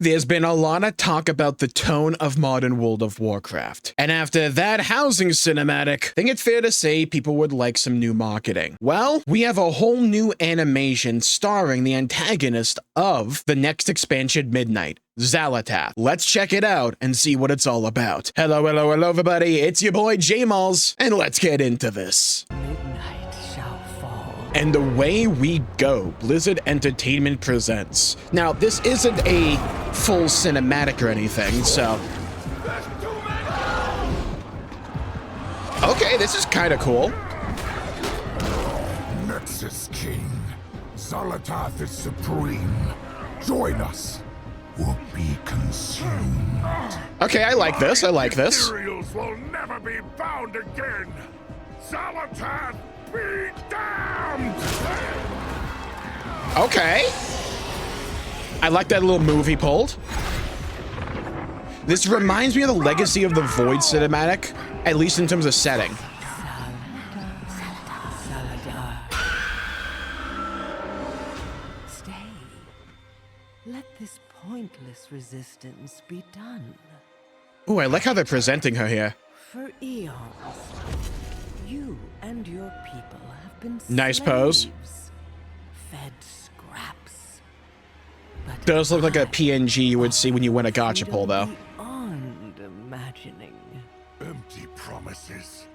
There's been a lot of talk about the tone of modern World of Warcraft. And after that housing cinematic, I think it's fair to say people would like some new marketing. Well, we have a whole new animation starring the antagonist of the next expansion Midnight, Xal'atath. Let's check it out and see what it's all about. Hello, hello, hello everybody, it's your boy Jmulls, and let's get into this. And the way we go, Blizzard Entertainment presents. Now, this isn't a full cinematic or anything, so... Okay, this is kind of cool. Nexus King, Xal'atath is supreme. Join us, or be consumed. Okay, I like this, I like this. Materials will never be bound again. Xal'atath, be damned! Okay. I like that little move he pulled. This reminds me of the Legacy of the Void cinematic, at least in terms of setting. Stay. Let this pointless resistance be done. Ooh, I like how they're presenting her here. For eons, you and your people have been Nice pose. slaves, fed scraps. But Does look like a PNG you would see when you win a gacha pull, though. Beyond imagining. Empty promises.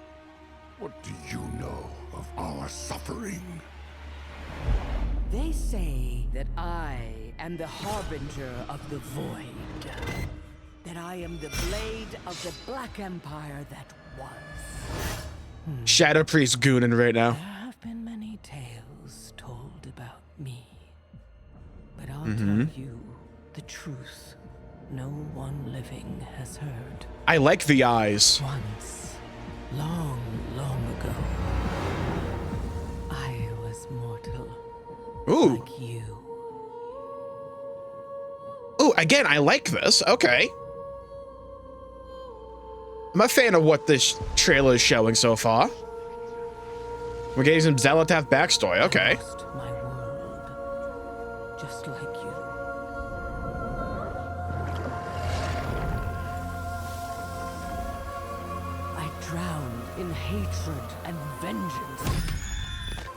What do you know of our suffering? They say that I am the harbinger of the void. That I am the blade of the Black Empire that was. Shadow Priest gooning right now. There have been many tales told about me. But I'll tell you the truth no one living has heard. I like the eyes. Once, long, long ago, I was mortal. Ooh. Like you. Ooh, again, I like this. Okay. I'm a fan of what this trailer is showing so far. We're getting some Xal'atath backstory. Okay. I lost my world, just like you. I drowned in hatred and vengeance,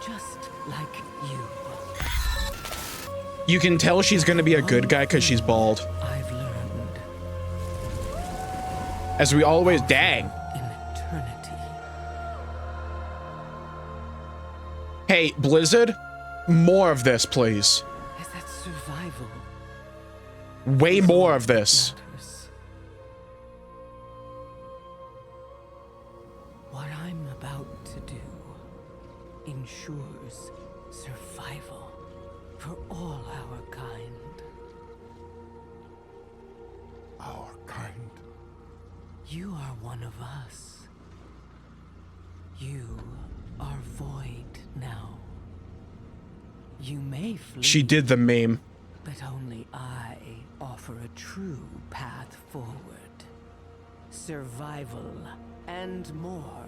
just like you. You can tell she's gonna be a good guy because she's bald. I've learned As we always... Dang. in eternity. Hey, Blizzard, more of this, please. Is that survival Way more of this. matters? What I'm about to do ensures survival for all our kind. Our kind. You are one of us. You are void now. You may flee, She did the meme. but only I offer a true path forward. Survival and more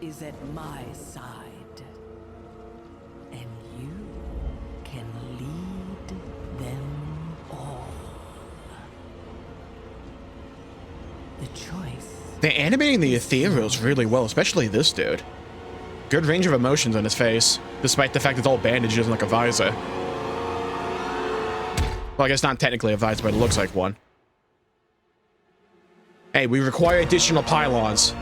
is at my side. And you can lead them all. The choice. They're animating the ethereals really well, especially this dude. Good range of emotions on his face, despite the fact it's all bandages and like a visor. Well, I guess not technically a visor, but it looks like one. Hey, we require additional pylons.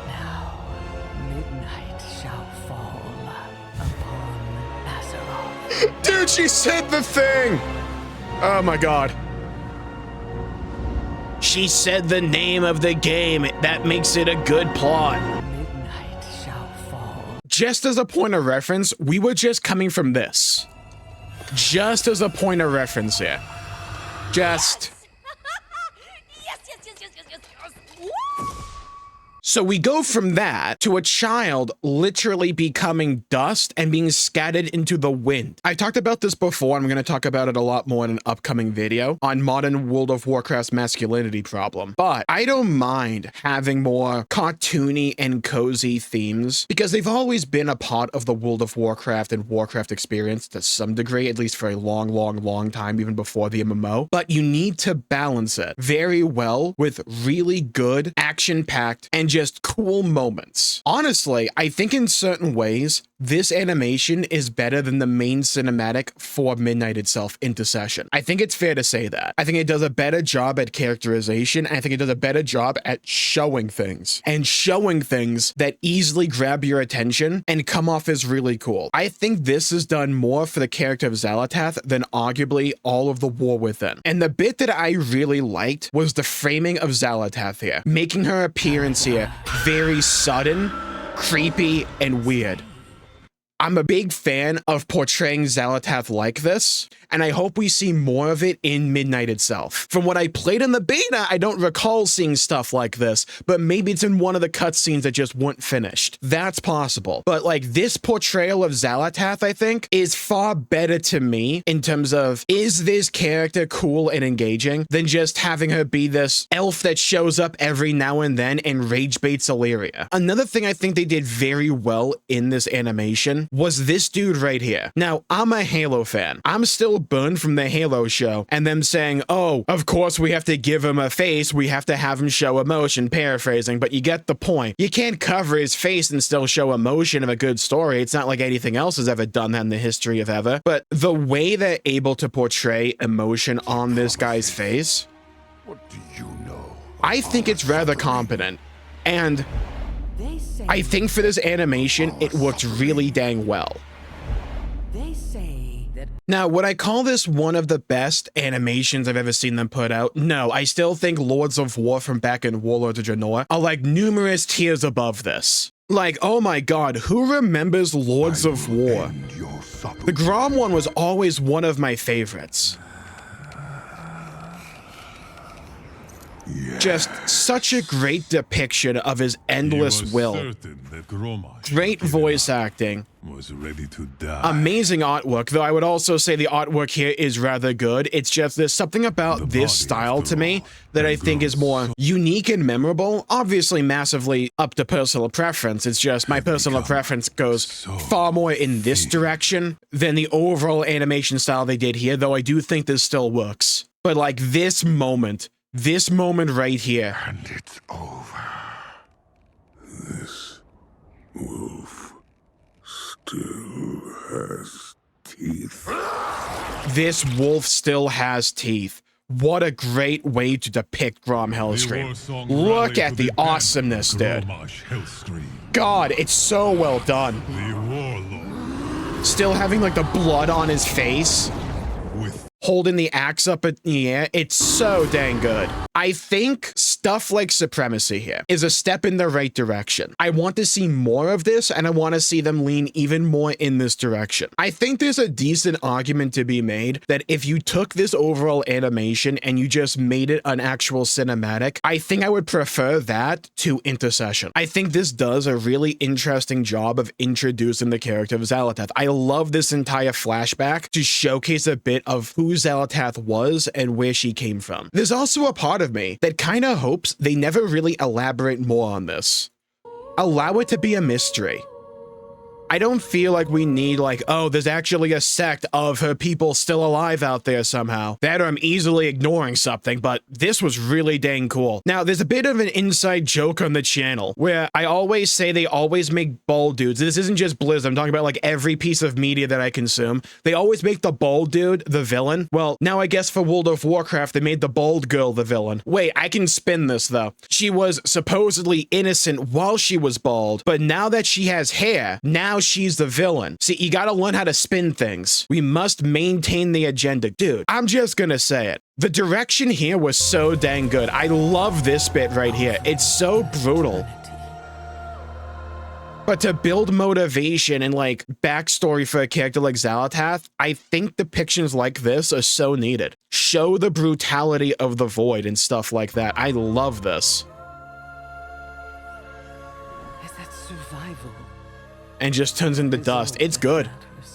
Now, midnight shall fall upon Azeroth. Dude, she said the thing! Oh my god. She said the name of the game. That makes it a good plot. Midnight shall fall. Just as a point of reference, we were just coming from this. Just as a point of reference here. Just. Yes. Woo! So we go from that to a child literally becoming dust and being scattered into the wind. I talked about this before, and I'm going to talk about it a lot more in an upcoming video on modern World of Warcraft's masculinity problem. But I don't mind having more cartoony and cozy themes because they've always been a part of the World of Warcraft and Warcraft experience to some degree, at least for a long time, even before the MMO. But you need to balance it very well with really good, action-packed, and just cool moments. Honestly, I think in certain ways, this animation is better than the main cinematic for Midnight itself, Intercession. I think it's fair to say that. I think it does a better job at characterization, and I think it does a better job at showing things, and showing things that easily grab your attention and come off as really cool. I think this has done more for the character of Xal'atath than arguably all of the War Within. And the bit that I really liked was the framing of Xal'atath here, making her appearance here very sudden, creepy, and weird. I'm a big fan of portraying Xal'atath like this, and I hope we see more of it in Midnight itself. From what I played in the beta, I don't recall seeing stuff like this, but maybe it's in one of the cutscenes that just weren't finished. That's possible. But like this portrayal of Xal'atath, I think, is far better to me in terms of, is this character cool and engaging than just having her be this elf that shows up every now and then and rage baits Illyria. Another thing I think they did very well in this animation was this dude right here. Now, I'm a Halo fan. I'm still burned from the Halo show and them saying, oh, of course we have to give him a face, we have to have him show emotion, paraphrasing, but you get the point. You can't cover his face and still show emotion of a good story. It's not like anything else has ever done that in the history of ever. But the way they're able to portray emotion on this guy's face, What do you know? I think it's rather competent. And I think for this animation, it worked really dang well. They say that Now, would I call this one of the best animations I've ever seen them put out? No, I still think Lords of War from back in Warlords of Draenor are like numerous tiers above this. Like, oh my god, who remembers Lords of War? The Grom one was always one of my favorites. Just such a great depiction of his endless will. Great voice acting. Was ready to die. Amazing artwork, though I would also say the artwork here is rather good. It's just there's something about this style to me that I think is more unique and memorable. Obviously massively up to personal preference. It's just my personal preference goes far more in this direction than the overall animation style they did here, though I do think this still works. But like this moment right here. And it's over. This wolf still has teeth. This wolf still has teeth. What a great way to depict Grom Hellscream. Look at the awesomeness, dude. God, it's so well done. Still having like the blood on his face. Holding the axe up in the air, it's so dang good. I think stuff like Supremacy here is a step in the right direction. I want to see more of this, and I want to see them lean even more in this direction. I think there's a decent argument to be made that if you took this overall animation and you just made it an actual cinematic, I think I would prefer that to Intercession. I think this does a really interesting job of introducing the character of Xal'atath. I love this entire flashback to showcase a bit of who Xal'atath was and where she came from. There's also a part of me that kind of hopes they never really elaborate more on this. Allow it to be a mystery. I don't feel like we need like, oh, there's actually a sect of her people still alive out there somehow. That or I'm easily ignoring something, but this was really dang cool. Now, there's a bit of an inside joke on the channel where I always say they always make bald dudes. This isn't just Blizzard. I'm talking about like every piece of media that I consume. They always make the bald dude the villain. Well, now I guess for World of Warcraft, they made the bald girl the villain. Wait, I can spin this though. She was supposedly innocent while she was bald, but now that she has hair, now she's the villain. See, you gotta learn how to spin things. We must maintain the agenda. Dude, I'm just gonna say it. The direction here was so dang good. I love this bit right here. It's so brutal. But to build motivation and like backstory for a character like Xal'atath, I think depictions like this are so needed. Show the brutality of the void and stuff like that. I love this. and just turns into dust. It's good.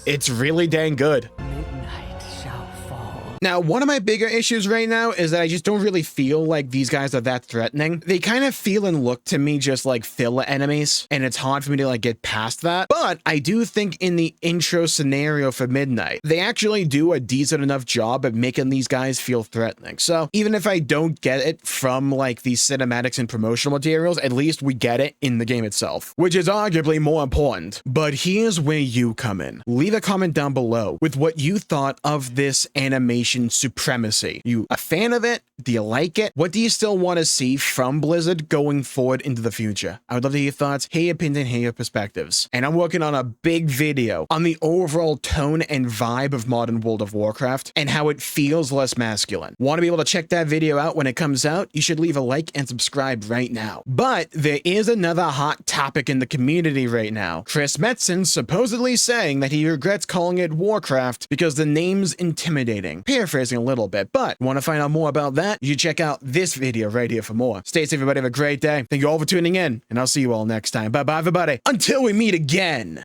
It's really dang good. Midnight shall fall. Now, one of my bigger issues right now is that I just don't really feel like these guys are that threatening. They kind of feel and look to me just like filler enemies, and it's hard for me to like get past that. But I do think in the intro scenario for Midnight, they actually do a decent enough job at making these guys feel threatening. So even if I don't get it from like these cinematics and promotional materials, at least we get it in the game itself, which is arguably more important. But here's where you come in. Leave a comment down below with what you thought of this animation Supremacy. You a fan of it? Do you like it? What do you still want to see from Blizzard going forward into the future? I would love to hear your thoughts, hear your opinion, hear your perspectives. And I'm working on a big video on the overall tone and vibe of modern World of Warcraft and how it feels less masculine. Want to be able to check that video out when it comes out? You should leave a like and subscribe right now. But there is another hot topic in the community right now. Chris Metzen supposedly saying that he regrets calling it Warcraft because the name's intimidating. Paraphrasing a little bit, but want to find out more about that? You check out this video right here for more. Stay safe, everybody. Have a great day. Thank you all for tuning in, and I'll see you all next time. Bye-bye, everybody. Until we meet again.